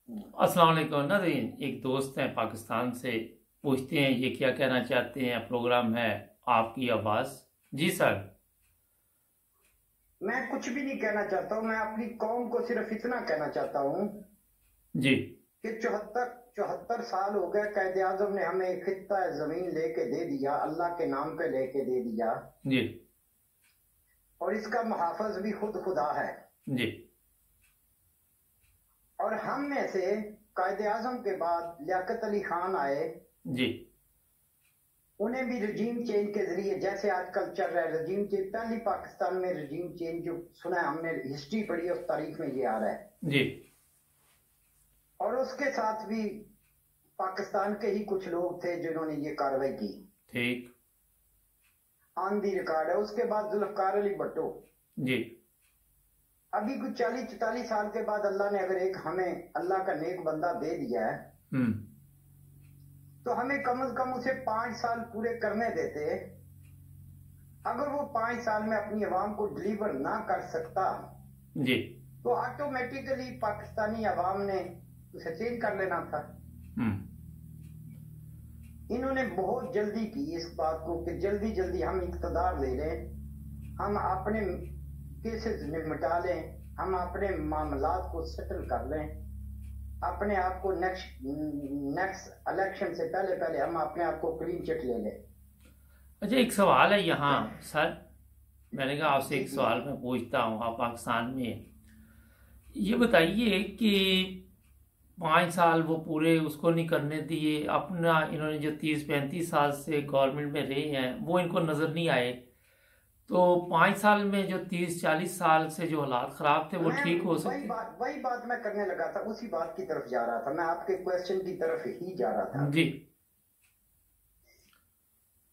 अस्सलाम वालेकुम नाज़रीन। एक दोस्त हैं पाकिस्तान से, पूछते हैं ये क्या कहना चाहते हैं। प्रोग्राम है आपकी आवाज़। जी सर। मैं कुछ भी नहीं कहना चाहता हूँ। मैं अपनी कौम को सिर्फ इतना कहना चाहता हूँ जी कि चौहत्तर चौहत्तर साल हो गए, कायदे आजम ने हमें एक खित्ता जमीन लेके दे दिया, अल्लाह के नाम पे लेके दे दिया, जी और इसका मुहाफिज भी खुद खुदा है। जी और हम में से कायदे आजम के बाद लियाकत अली खान आए, जी उन्हें भी रजीम चेंज के जरिए, जैसे आजकल चल रहा है रजीम चेंज, पहली पाकिस्तान में रजीम चेंज जो सुना है, हमने हिस्ट्री पढ़ी, उस तारीख में ये आ रहा है। जी और उसके साथ भी पाकिस्तान के ही कुछ लोग थे जिन्होंने ये कार्रवाई की। ठीक। ऑन दी रिकॉर्ड है। उसके बाद जुल्फकार अली भट्टो। जी अभी कुछ 40-44 साल के बाद अल्लाह ने अगर एक हमें अल्लाह का नेक बंदा दे दिया है, हम्म। तो हमें कम से कम उसे 5 साल पूरे करने देते। अगर वो 5 साल में अपनी आवाम को डिलीवर ना कर सकता, जी तो ऑटोमेटिकली पाकिस्तानी आवाम ने उसे चेंज कर लेना था। हम्म। इन्होंने बहुत जल्दी की इस बात को कि जल्दी जल्दी हम इक़्तिदार ले लें, हम अपने केसेस निपटा लें, हम अपने मामलात को सेटल कर लें, अपने आप को नेक्स्ट इलेक्शन से पहले पहले हम अपने आप को क्लीन चिट ले लें। अच्छा, एक सवाल है यहाँ सर। मैंने कहा आपसे जी एक जी। सवाल मैं पूछता हूँ। आप पाकिस्तान में ये बताइए कि 5 साल वो पूरे उसको नहीं करने दिए अपना। इन्होंने जो 30-35 साल से गवर्नमेंट में रहे हैं वो इनको नजर नहीं आए। तो 5 साल में जो 30-40 साल से जो हालात खराब थे वो मैं ठीक हो सकते। वही बात मैं करने लगा था, उसी बात की तरफ जा रहा था, मैं आपके क्वेश्चन की तरफ ही जा रहा था। जी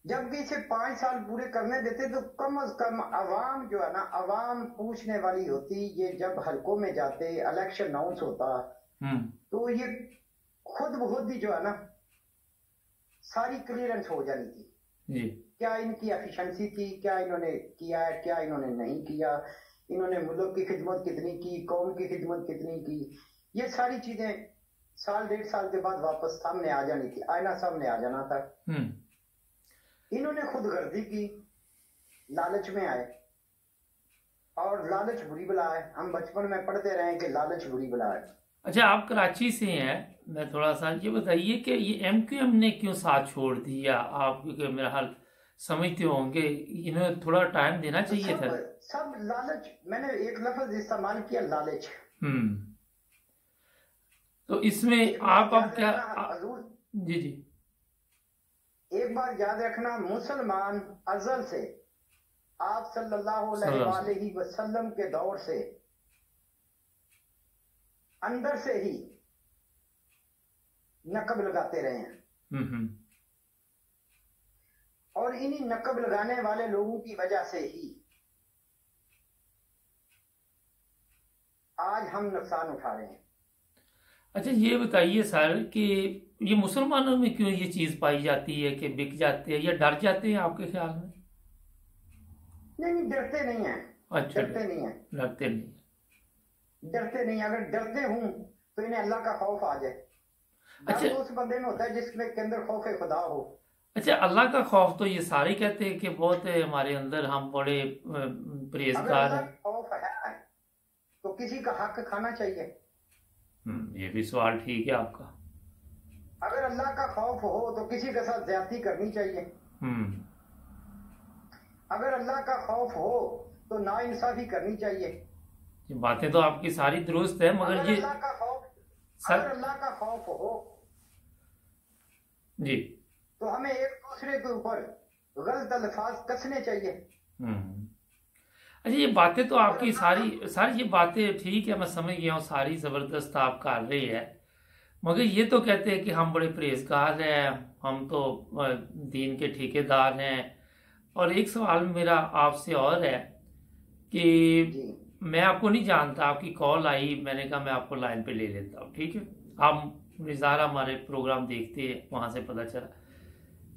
जब भी इसे 5 साल पूरे करने देते तो कम अज कम अवाम जो है ना, अवाम पूछने वाली होती। ये जब हलकों में जाते, इलेक्शन अनाउंस होता, हम्म। तो ये खुद ब खुद ही जो है ना सारी क्लियरेंस हो जानी थी। जी क्या इनकी एफिशिएंसी थी, क्या इन्होंने किया है, क्या इन्होंने नहीं किया, इन्होंने मुल्क की खिदमत कितनी की, कौम की खिदमत कितनी की, ये सारी चीजें साल 1.5 साल के बाद वापस सामने आ जानी थी, आईना सामने आ जाना था। हम्म। इन्होंने खुद गर्दी की, लालच में आए, और लालच बुरी बला है। हम बचपन में पढ़ते रहे कि लालच बुरी बला है। अच्छा, आप कराची से हैं। मैं थोड़ा सा ये बताइए कि ये MQM ने क्यों साथ छोड़ दिया आप, क्योंकि मेरा हाल समझते होंगे इन्हें थोड़ा टाइम देना तो चाहिए था। सब लालच, मैंने एक लफ्ज इस्तेमाल किया, लालच। हम्म। तो इसमें एक बात आप याद क्या रखना हजूर, जी जी एक बात याद रखना, मुसलमान अजल से आप सल्लल्लाहु सलाम से। अलैहि वसल्लम के दौर से अंदर से ही नकब लगाते रहे हैं, हम्म। और इन्हीं नकब लगाने वाले लोगों की वजह से ही आज हम नुकसान उठा रहे हैं। अच्छा, ये बताइए सर कि ये मुसलमानों में क्यों ये चीज पाई जाती है कि बिक जाते हैं या डर जाते हैं आपके ख्याल में? नहीं नहीं, डरते नहीं है। अच्छा, डरते नहीं है। डरते नहीं। डरते नहीं। अगर डरते हूं तो इन्हें अल्लाह का खौफ आ जाए। डर अच्छा तो उस बंदे में होता है जिसमें के अंदर खौफ खुदा हो। अच्छा, अल्लाह का खौफ तो ये सारे कहते हैं कि बहुत है हमारे अंदर, हम बड़े अगर परहेजगार अल्लाह हैं। का खौफ है तो किसी का हक खाना चाहिए। ये भी सवाल ठीक है आपका। अगर अल्लाह का खौफ हो तो किसी के साथ ज्यादती करनी चाहिए। हम्म। अगर अल्लाह का खौफ हो तो नाइंसाफी करनी चाहिए। ये बातें तो आपकी सारी दुरुस्त है, मगर अगर ये अल्लाह का खौफ सर। अगर अल्लाह का खौफ हो जी। तो हमें एक दूसरे के ऊपर गलत अल्फाज कसने चाहिए। हम्म। अच्छा, ये बातें तो अगर आपकी अल्लाह का सारी ये बातें ठीक है, मैं समझ गया हूँ, सारी जबरदस्त आप कर रही है। मगर ये तो कहते हैं कि हम बड़े परहेजगार हैं, हम तो दीन के ठेकेदार हैं। और एक सवाल मेरा आपसे और है कि जी मैं आपको नहीं जानता, आपकी कॉल आई, मैंने कहा मैं आपको लाइन पे ले लेता हूँ, ठीक है। आप निज़ारा हमारे प्रोग्राम देखते हैं, वहां से पता चला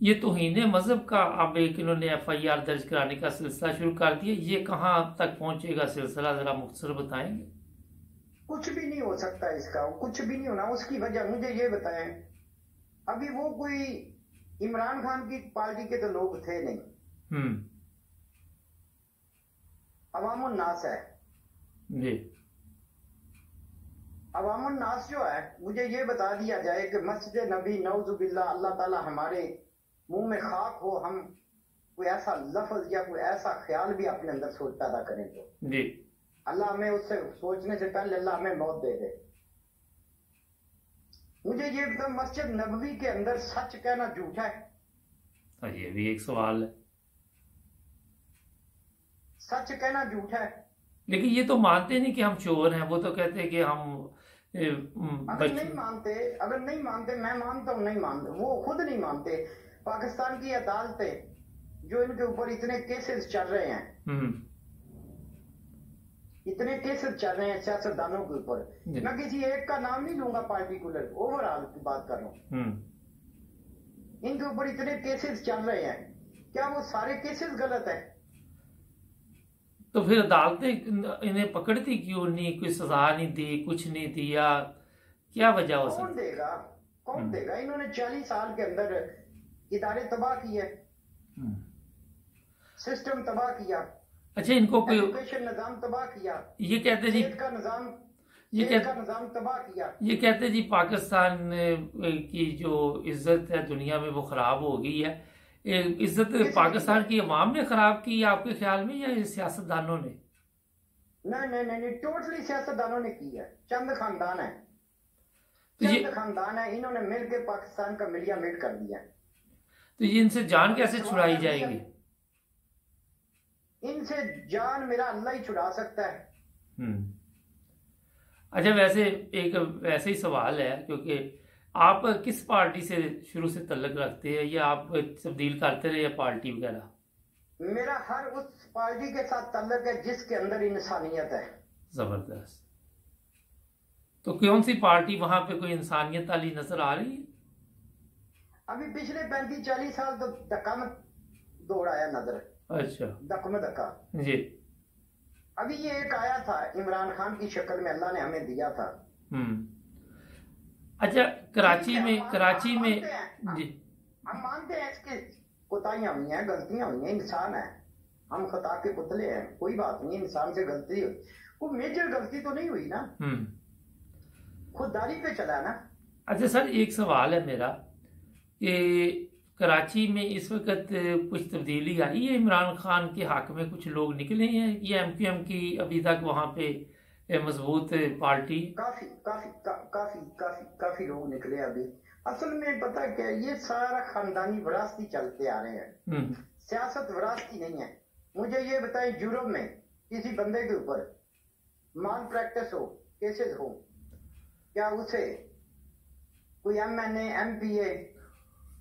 ये तौहीन मजहब का अब एक इन्होंने FIR दर्ज कराने का सिलसिला शुरू कर दिया। ये कहाँ तक पहुंचेगा सिलसिला, जरा मुख्तसर बताएंगे? कुछ भी नहीं हो सकता इसका, कुछ भी नहीं होना। उसकी वजह मुझे ये बताएं, अभी वो कोई इमरान खान की पार्टी के तो लोग थे नहीं, अवामुन नास है जी। अवामुन नास जो है, मुझे ये बता दिया जाए कि मस्जिद नबी नौजुबिल्ला, अल्लाह ताला हमारे मुंह में खाक हो, हम कोई ऐसा लफ्ज या कोई ऐसा ख्याल भी अपने अंदर सोच पैदा करें तो जी, अल्लाह हमें उससे सोचने से पहले अल्लाह हमें मौत दे दे। मुझे ये बता, मस्जिद नबवी के अंदर सच कहना झूठ है? ये भी एक सवाल है। सच कहना झूठ है? लेकिन ये तो मानते नहीं कि हम चोर हैं, वो तो कहते हैं कि हम अगर नहीं मानते, अगर नहीं मानते, मैं मानता हूँ नहीं मानते, वो खुद नहीं मानते। पाकिस्तान की अदालतें जो इनके ऊपर इतने केसेस चल रहे हैं, इतने केसेस चल रहे हैं सियासतदानों के ऊपर, मैं किसी एक का नाम नहीं लूंगा पार्टिकुलर, ओवरऑल की बात कर रहा हूँ, इनके ऊपर इतने केसेस चल रहे हैं, क्या वो सारे केसेस गलत है? तो फिर अदालतें इन्हें पकड़ती क्यों नहीं, कोई सजा नहीं दी, कुछ नहीं दिया, क्या वजह हो सकती? कौन देगा, कौन देगा? इन्होंने 40 साल के अंदर इदारे तबाह किए, सिस्टम तबाह किया। अच्छा, इनको कोई एजुकेशन निजाम तबाह किया, ये कहते जी का निजाम, ये का निजाम तबाह किया। ये कहते जी पाकिस्तान की जो इज्जत है दुनिया में वो खराब हो गई है। इज्जत पाकिस्तान की अवाम ने खराब की आपके ख्याल में, या सियासतदानों ने? नहीं नहीं नहीं, टोटली सियासतदानों ने की है। चंद खानदान है, चंद खानदान है, इन्होंने मिलकर पाकिस्तान का मीडिया मेट कर दिया। तो ये इनसे जान कैसे छुड़ाई जाएगी? इनसे जान मेरा अल्लाह ही छुड़ा सकता है। अच्छा, वैसे एक वैसे ही सवाल है, क्योंकि आप किस पार्टी से शुरू से तल्लुक रखते हैं, या आप तब्दील करते रहे या पार्टी वगैरह? मेरा हर उस पार्टी के साथ तल्लुक है जिसके अंदर इंसानियत है। जबरदस्त। तो कौन सी पार्टी वहां पे कोई इंसानियत वाली नजर आ रही है? अभी पिछले 35-40 साल तो धक्का में दौड़ाया नजर। अच्छा, धक्का जी। अभी ये एक आया था इमरान खान की शक्ल में, अल्लाह ने हमें दिया था। अच्छा, कराची में जी, हम मानते हैं इसके कोताहियां हुई हैं, गलतियां हुई हैं, इंसान है, हम खता के पुतले हैं, कोई बात नहीं, इंसान से गलती हुई, कोई मेजर गलती तो नहीं हुई ना, खुददारी पे चला ना। अच्छा सर, एक सवाल है मेरा कि कराची में इस वक्त कुछ तब्दीली आई है, इमरान खान के हक में कुछ लोग निकले हैं, ये MQM की अभी तक वहां पे मजबूत पार्टी? काफी काफी काफी काफी काफी लोग निकले अभी। असल में पता है क्या, ये सारा खानदानी विरासती चलते आ रहे हैं, सियासत विरासती नहीं है। मुझे ये बताए, यूरोप में किसी बंदे के ऊपर माल प्रैक्टिस हो, केसेस हो, क्या उसे कोई MNA MPA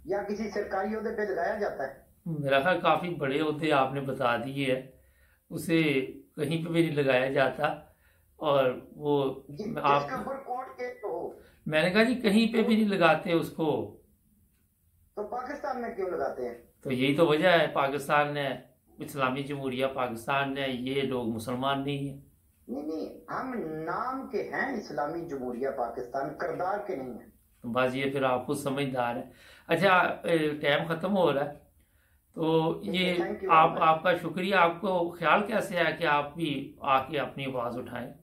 या किसी सरकारी ओहदे पे लगाया जाता है? मेरा ख्याल काफी बड़े ओहदे आपने बता दिए है, उसे कहीं पे भी नहीं लगाया जाता। और वो आप कोर्ट केस तो हो, मैंने कहा जी कहीं पे भी नहीं लगाते उसको, तो पाकिस्तान में क्यों लगाते हैं? तो यही तो वजह है, पाकिस्तान ने, इस्लामी जमहूरिया पाकिस्तान ने, ये लोग मुसलमान नहीं है। नहीं, हम नाम के हैं इस्लामी जमहूरिया पाकिस्तान, किरदार के नहीं है। तो बस ये फिर आप खुद समझदार है। अच्छा, टाइम खत्म हो रहा है, तो ये आपका शुक्रिया। आपको ख्याल कैसे आया कि आप भी आके अपनी आवाज उठाएं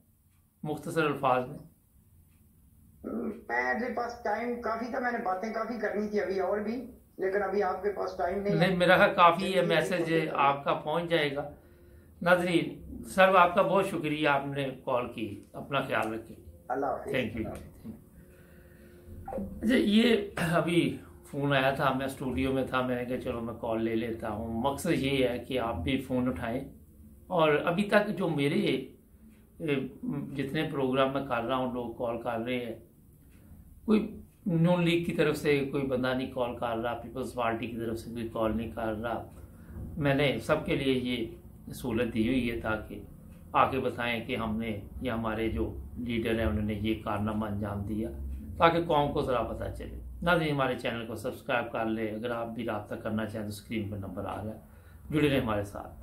मुख्तसर अल्फाज में? मेरे पास टाइम काफी था, मैंने बातें काफी करनी थी अभी और भी, लेकिन अभी आपके पास टाइम नहीं है। मेरा ख्याल काफी है, मैसेज आपका पहुंच जाएगा। नाज़रीन, सर आपका बहुत शुक्रिया, आपने कॉल की, अपना ख्याल रखें, अल्लाह, थैंक यू। अच्छा, ये अभी फ़ोन आया था, मैं स्टूडियो में था, मैंने कहा चलो मैं कॉल ले लेता हूँ। मकसद ये है कि आप भी फ़ोन उठाएं, और अभी तक जो मेरे जितने प्रोग्राम मैं कर रहा हूँ लोग कॉल कर रहे हैं, कोई नून लीग की तरफ से कोई बंदा नहीं कॉल कर रहा, पीपल्स पार्टी की तरफ से कोई कॉल नहीं कर रहा। मैंने सबके लिए ये सहूलत दी हुई है ताकि आके बताएं कि हमने या हमारे जो लीडर हैं उन्होंने ये कारनामा अंजाम दिया, ताकि कौम को ज़रा पता चले। नाज़रीन, हमारे चैनल को सब्सक्राइब कर ले। अगर आप भी रब्ता करना चाहें तो स्क्रीन पर नंबर आ रहा है, जुड़े रहें हमारे साथ।